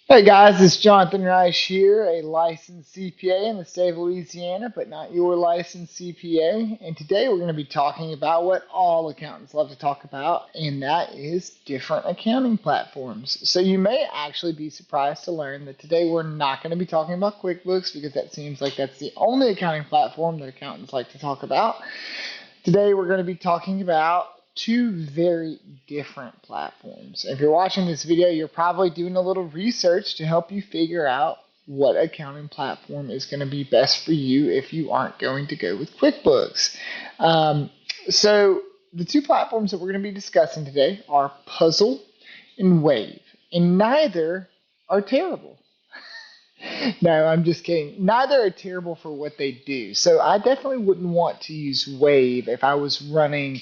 Hey guys, it's Jonathan Reich here, a licensed CPA in the state of Louisiana, but not your licensed CPA. And today we're going to be talking about what all accountants love to talk about, and that is different accounting platforms. So you may actually be surprised to learn that today we're not going to be talking about QuickBooks because that seems like that's the only accounting platform that accountants like to talk about. Today we're going to be talking about two very different platforms. If you're watching this video, you're probably doing a little research to help you figure out what accounting platform is going to be best for you if you aren't going to go with QuickBooks. Um, so the two platforms that we're going to be discussing today are Puzzle and Wave, and neither are terrible. No, I'm just kidding. Neither are terrible for what they do. So I definitely wouldn't want to use Wave if I was running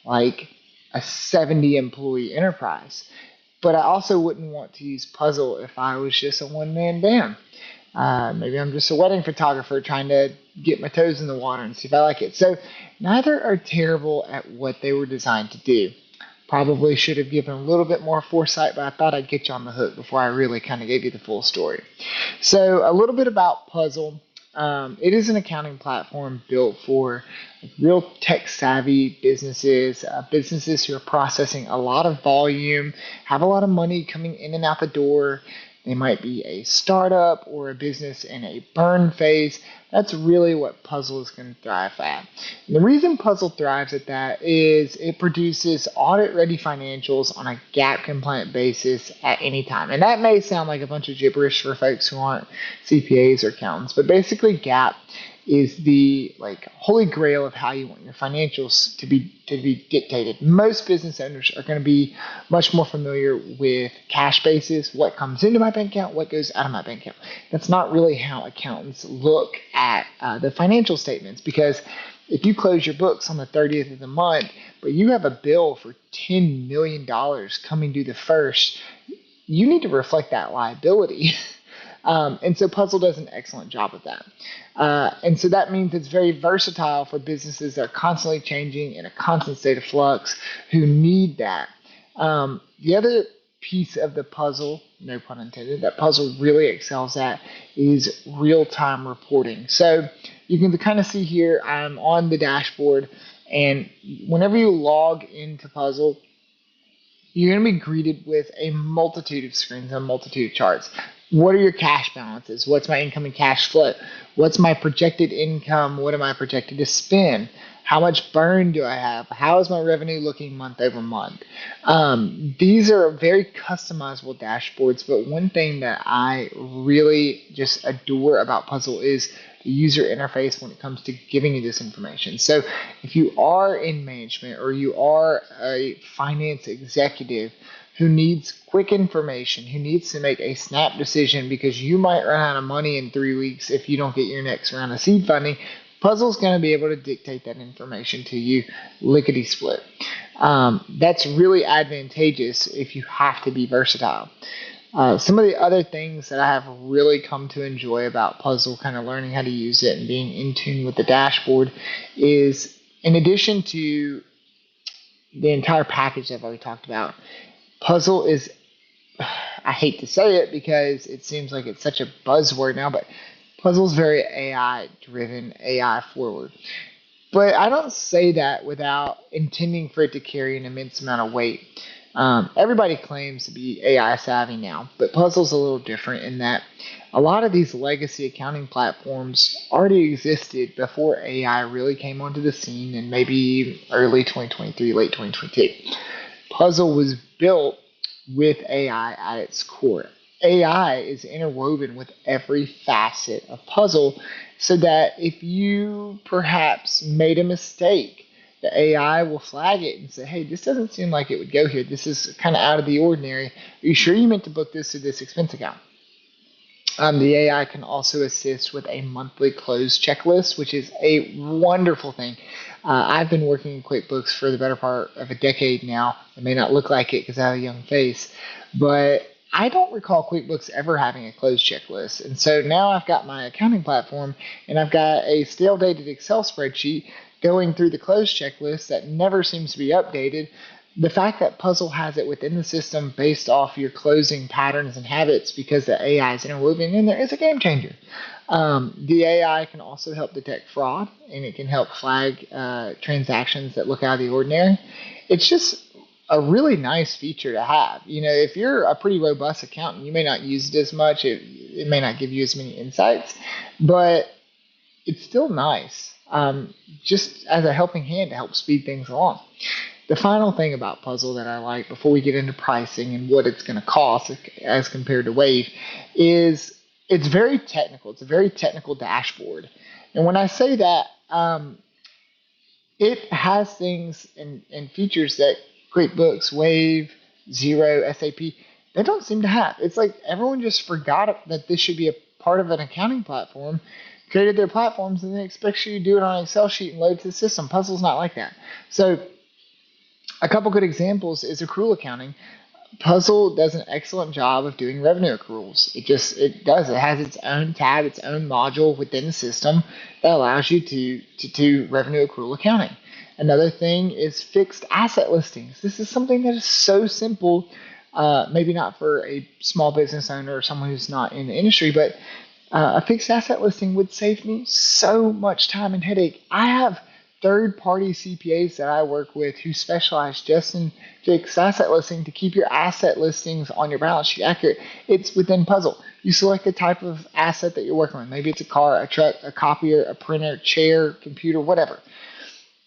like a 70 employee enterprise. But I also wouldn't want to use Puzzle if I was just a one man band. Maybe I'm just a wedding photographer trying to get my toes in the water and see if I like it. So neither are terrible at what they were designed to do. Probably should have given a little bit more foresight, but I thought I'd get you on the hook before I really kind of gave you the full story. So, a little bit about Puzzle. It is an accounting platform built for real tech savvy businesses, businesses who are processing a lot of volume, have a lot of money coming in and out the door. They might be a startup or a business in a burn phase. That's really what Puzzle is going to thrive at. And the reason Puzzle thrives at that is it produces audit ready financials on a GAAP compliant basis at any time. And that may sound like a bunch of gibberish for folks who aren't CPAs or accountants, but basically GAAP is the like holy grail of how you want your financials to be dictated. Most business owners are going to be much more familiar with cash basis, what comes into my bank account, what goes out of my bank account. That's not really how accountants look at the financial statements, because if you close your books on the 30th of the month, but you have a bill for $10 million coming due the first, you need to reflect that liability. And so Puzzle does an excellent job of that. And so that means it's very versatile for businesses that are constantly changing in a constant state of flux who need that. The other piece of the puzzle, no pun intended, that Puzzle really excels at is real time reporting. So you can kind of see here, I'm on the dashboard, and whenever you log into Puzzle, you're going to be greeted with a multitude of screens, a multitude of charts. What are your cash balances? What's my income and cash flow? What's my projected income? What am I projected to spend? How much burn do I have? How is my revenue looking month over month? These are very customizable dashboards, but one thing that I really just adore about Puzzle is the user interface when it comes to giving you this information. So if you are in management or you are a finance executive who needs quick information, who needs to make a snap decision because you might run out of money in 3 weeks if you don't get your next round of seed funding, Puzzle's going to be able to dictate that information to you lickety split. That's really advantageous if you have to be versatile. Some of the other things that I have really come to enjoy about Puzzle, kind of learning how to use it and being in tune with the dashboard, is in addition to the entire package I've already talked about, Puzzle is, I hate to say it because it seems like it's such a buzzword now, but Puzzle is very AI driven, AI forward. But I don't say that without intending for it to carry an immense amount of weight. Everybody claims to be AI savvy now, but Puzzle's a little different in that a lot of these legacy accounting platforms already existed before AI really came onto the scene in maybe early 2023, late 2022. Puzzle was built with AI at its core. AI is interwoven with every facet of Puzzle so that if you perhaps made a mistake, the AI will flag it and say, hey, this doesn't seem like it would go here. This is kind of out of the ordinary. Are you sure you meant to book this through this expense account? The AI can also assist with a monthly close checklist, which is a wonderful thing. I've been working in QuickBooks for the better part of a decade now. It may not look like it because I have a young face, but I don't recall QuickBooks ever having a close checklist. And so now I've got my accounting platform and I've got a stale dated Excel spreadsheet going through the close checklist that never seems to be updated. The fact that Puzzle has it within the system based off your closing patterns and habits because the AI is interwoven in there is a game changer. The AI can also help detect fraud, and it can help flag transactions that look out of the ordinary. It's just a really nice feature to have. If you're a pretty robust accountant, you may not use it as much. It may not give you as many insights, but it's still nice, just as a helping hand to help speed things along. The final thing about Puzzle that I like before we get into pricing and what it's going to cost as compared to Wave is it's very technical. It's a very technical dashboard. And when I say that, it has things and features that QuickBooks, Wave, Xero, SAP, they don't seem to have. It's like everyone just forgot that this should be a part of an accounting platform, created their platforms, and then expects you to do it on an Excel sheet and load to the system. Puzzle's not like that. So a couple good examples is accrual accounting. Puzzle does an excellent job of doing revenue accruals. It does. It has its own tab, its own module within the system that allows you to do revenue accrual accounting. Another thing is fixed asset listings. This is something that is so simple, maybe not for a small business owner or someone who's not in the industry, but a fixed asset listing would save me so much time and headache. I have third-party CPAs that I work with who specialize just in fixed asset listing to keep your asset listings on your balance sheet accurate. It's within Puzzle. You select the type of asset that you're working on. Maybe it's a car, a truck, a copier, a printer, chair, computer, whatever.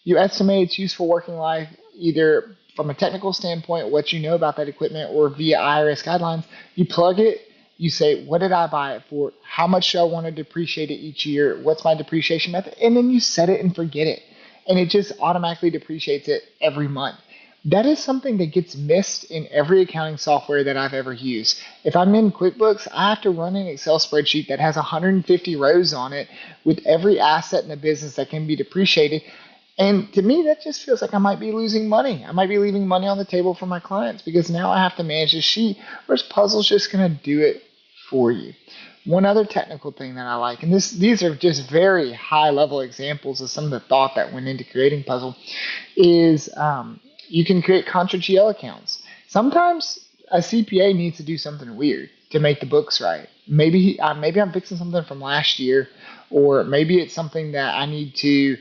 You estimate its useful working life either from a technical standpoint, what you know about that equipment, or via IRS guidelines. You plug it. You say, what did I buy it for? How much do I want to depreciate it each year? What's my depreciation method? And then you set it and forget it. And it just automatically depreciates it every month. That is something that gets missed in every accounting software that I've ever used. If I'm in QuickBooks, I have to run an Excel spreadsheet that has 150 rows on it with every asset in the business that can be depreciated. And to me, that just feels like I might be losing money. I might be leaving money on the table for my clients because now I have to manage this sheet, whereas Puzzle's just going to do it for you. One other technical thing that I like, and these are just very high-level examples of some of the thought that went into creating Puzzle, is you can create contra GL accounts. Sometimes a CPA needs to do something weird to make the books right. Maybe I'm fixing something from last year, or maybe it's something that I need to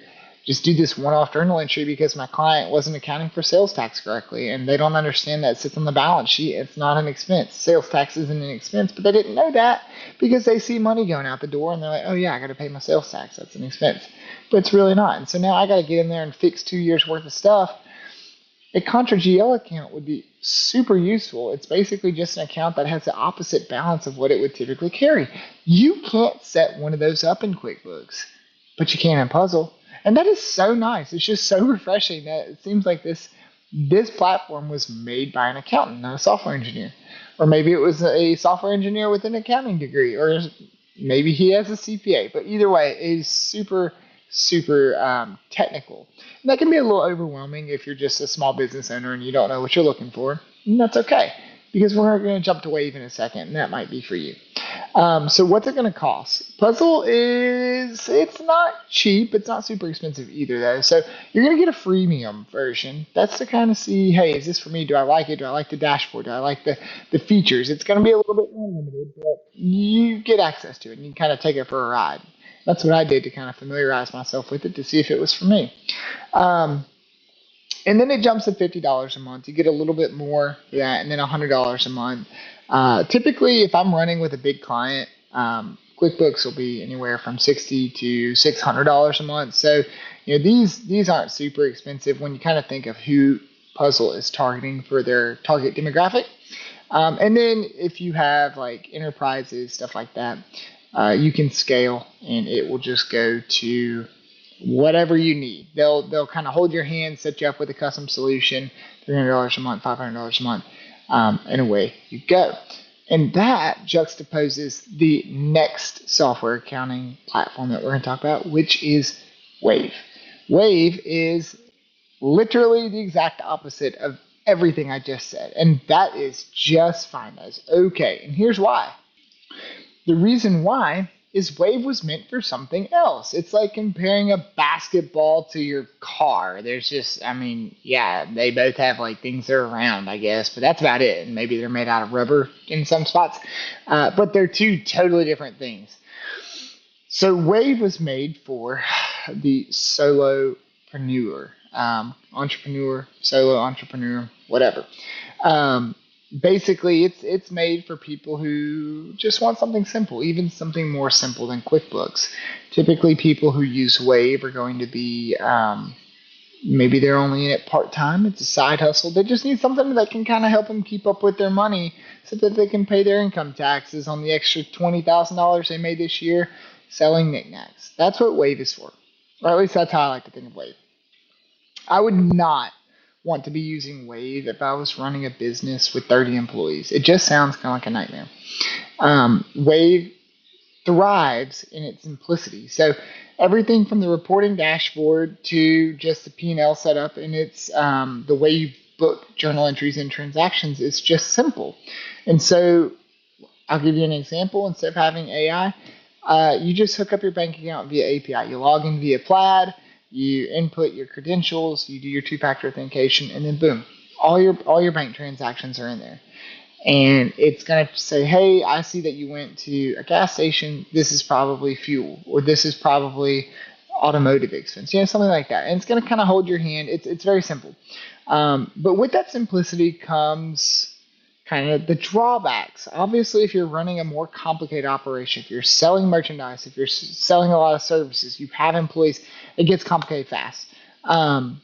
just do this one-off journal entry because my client wasn't accounting for sales tax correctly, and they don't understand that it sits on the balance sheet. It's not an expense. Sales tax isn't an expense, but they didn't know that because they see money going out the door, and they're like, oh yeah, I got to pay my sales tax. That's an expense. But it's really not. And so now I got to get in there and fix 2 years worth of stuff. A contra GL account would be super useful. It's basically just an account that has the opposite balance of what it would typically carry. You can't set one of those up in QuickBooks, but you can in Puzzle. And that is so nice. It's just so refreshing that it seems like this platform was made by an accountant, not a software engineer. Or maybe it was a software engineer with an accounting degree, or maybe he has a CPA. But either way, it is super, super technical. And that can be a little overwhelming if you're just a small business owner and you don't know what you're looking for. And that's okay, because we're going to jump to Wave in a second, and that might be for you. So what's it going to cost? Puzzle it's not cheap. It's not super expensive either, though. So you're going to get a freemium version. That's to kind of see, hey, is this for me? Do I like it? Do I like the dashboard? Do I like the features? It's going to be a little bit more limited, but you get access to it, and you kind of take it for a ride. That's what I did to kind of familiarize myself with it to see if it was for me. And then it jumps to $50 a month. You get a little bit more for that, and then $100 a month. Typically, if I'm running with a big client, QuickBooks will be anywhere from $60 to $600 a month. So, these aren't super expensive when you kind of think of who Puzzle is targeting for their target demographic. And then if you have like enterprises, stuff like that, you can scale, and it will just go to whatever you need. They'll kind of hold your hand, set you up with a custom solution, $300 a month, $500 a month, and away you go. And that juxtaposes the next software accounting platform that we're going to talk about, which is Wave. Wave is literally the exact opposite of everything I just said, and that is just fine. That's okay. And here's why. The reason why is Wave was meant for something else. It's like comparing a basketball to your car. There's just, I mean, yeah, they both have like things that are round, I guess, but that's about it. And maybe they're made out of rubber in some spots, but they're two totally different things. So Wave was made for the solopreneur, entrepreneur, solo entrepreneur, whatever. Um, Basically, it's made for people who just want something simple, even something more simple than QuickBooks. Typically, people who use Wave are going to be maybe they're only in it part time. It's a side hustle. They just need something that can kind of help them keep up with their money, so that they can pay their income taxes on the extra $20,000 they made this year selling knickknacks. That's what Wave is for, or at least that's how I like to think of Wave. I would not want to be using Wave if I was running a business with 30 employees. It just sounds kind of like a nightmare. Wave thrives in its simplicity. So everything from the reporting dashboard to just the P&L setup and it's the way you book journal entries and transactions is just simple. And so I'll give you an example. Instead of having AI, you just hook up your bank account via API. You log in via Plaid. You input your credentials, you do your two-factor authentication, and then boom, all your bank transactions are in there. And it's gonna say, hey, I see that you went to a gas station. This is probably fuel, or this is probably automotive expense, something like that. And it's gonna kind of hold your hand. It's very simple. But with that simplicity comes kind of the drawbacks. Obviously, if you're running a more complicated operation, if you're selling merchandise, if you're selling a lot of services, you have employees, it gets complicated fast. And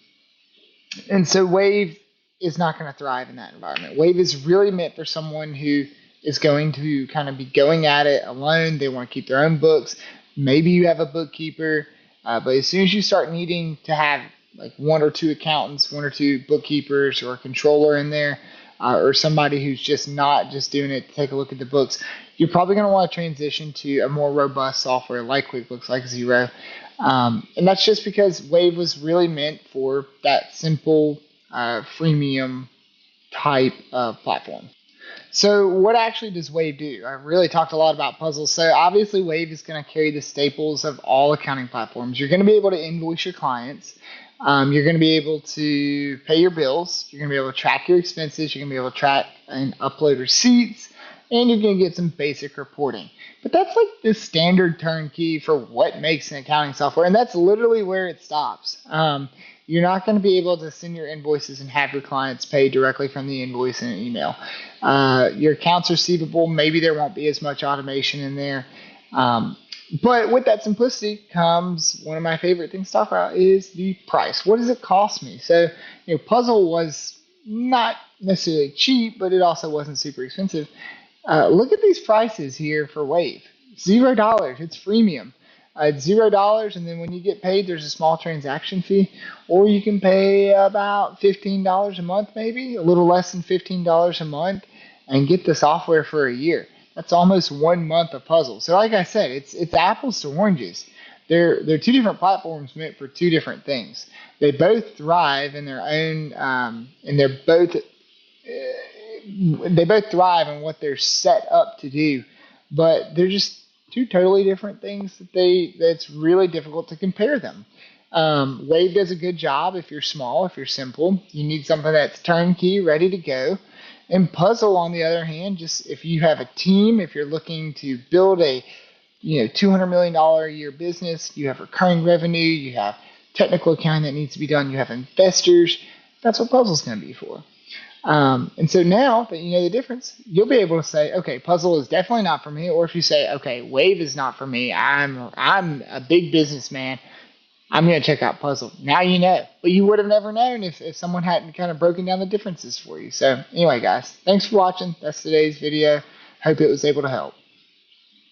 so Wave is not going to thrive in that environment. Wave is really meant for someone who is going to kind of be going at it alone. They want to keep their own books. Maybe you have a bookkeeper, but as soon as you start needing to have like one or two accountants, one or two bookkeepers, or a controller in there, or somebody who's just not just doing it to take a look at the books, you're probably going to want to transition to a more robust software like QuickBooks, like Xero. And that's just because Wave was really meant for that simple freemium type of platform. So what actually does Wave do? I really talked a lot about puzzles. So obviously Wave is going to carry the staples of all accounting platforms. You're going to be able to invoice your clients. You're going to be able to pay your bills. You're going to be able to track your expenses. You're going to be able to track and upload receipts. And you're going to get some basic reporting. But that's like the standard turnkey for what makes an accounting software. And that's literally where it stops. You're not going to be able to send your invoices and have your clients pay directly from the invoice in an email. Your accounts receivable, maybe there won't be as much automation in there. But with that simplicity comes one of my favorite things to talk about is the price. What does it cost me? So, Puzzle was not necessarily cheap, but it also wasn't super expensive. Look at these prices here for Wave. $0. It's freemium. It's $0, and then when you get paid, there's a small transaction fee, or you can pay about $15 a month, maybe a little less than $15 a month, and get the software for a year. That's almost 1 month of Puzzle. So, like I said, it's apples to oranges. They're two different platforms meant for two different things. They both thrive in their own, and they both thrive in what they're set up to do, but they're just two totally different things that's really difficult to compare them. Wave does a good job if you're small, if you're simple. You need something that's turnkey, ready to go. And Puzzle, on the other hand, just if you have a team, if you're looking to build a $200 million a year business, you have recurring revenue, you have technical accounting that needs to be done, you have investors, that's what Puzzle's going to be for. And so now that you know the difference, you'll be able to say, okay, Puzzle is definitely not for me. Or if you say, okay, Wave is not for me, I'm a big businessman, I'm going to check out Puzzle. Now you know. But you would have never known if someone hadn't kind of broken down the differences for you. So anyway, guys, thanks for watching. That's today's video. Hope it was able to help.